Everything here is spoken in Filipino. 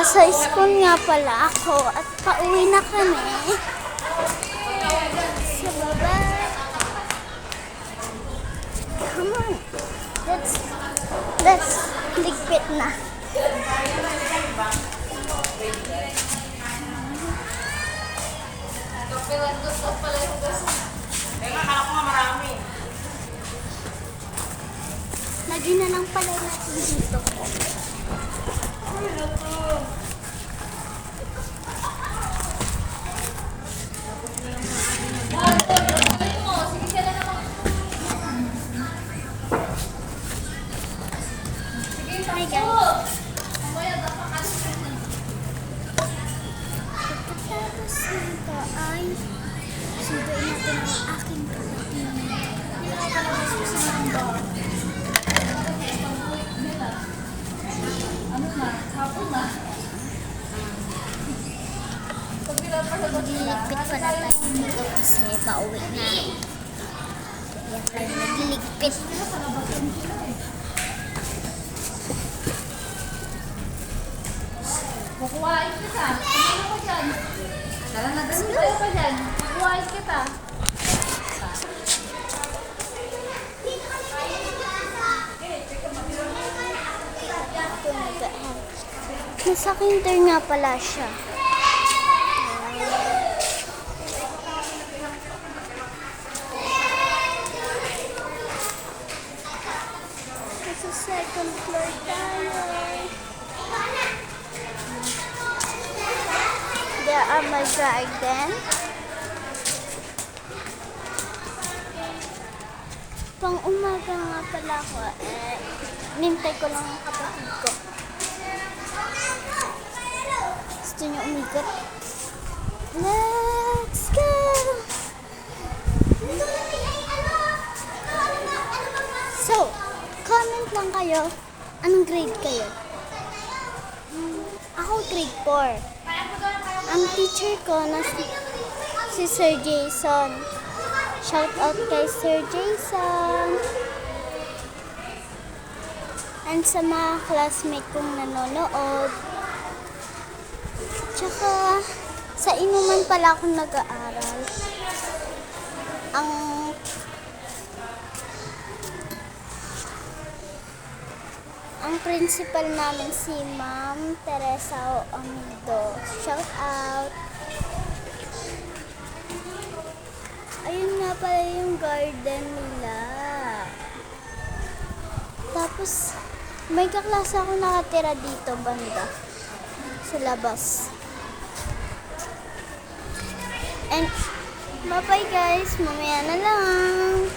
Nasa school nga pala ako at pauwi na kami sa baba. Come on. Let's ligpit na. Lagi na lang pala natin dito. Hi guys. Pagkatapos nito ay sunduin natin ang aking kapatid. Nagliligpit pala tayo dito kasi pauwi na. Kaya tayo nagliligpit. Kukuhain kita. Ano ko dyan? Tara na dali tayo pa dyan. Kukuhain kita. Nasa kinder nga pala siya. Nasa second floor tayo. There are my garden. Pang umaga nga pala ako nintay ko lang ang kapatid ko. Gusto niyo umikot? Let's go! So, comment lang kayo. Anong grade kayo? Ako grade 4. Ang teacher ko na si Sir Jason. Shout out kay Sir Jason. And sa mga classmate kong nanonood. Tsaka sa inuman pala ako nag-aaral. Ang principal namin si Ma'am Teresa Amido. Shout out. Ayun nga pala yung garden nila. Tapos may kaklase ako nakatira dito banda sa labas. And bye-bye guys. Mamaya na lang.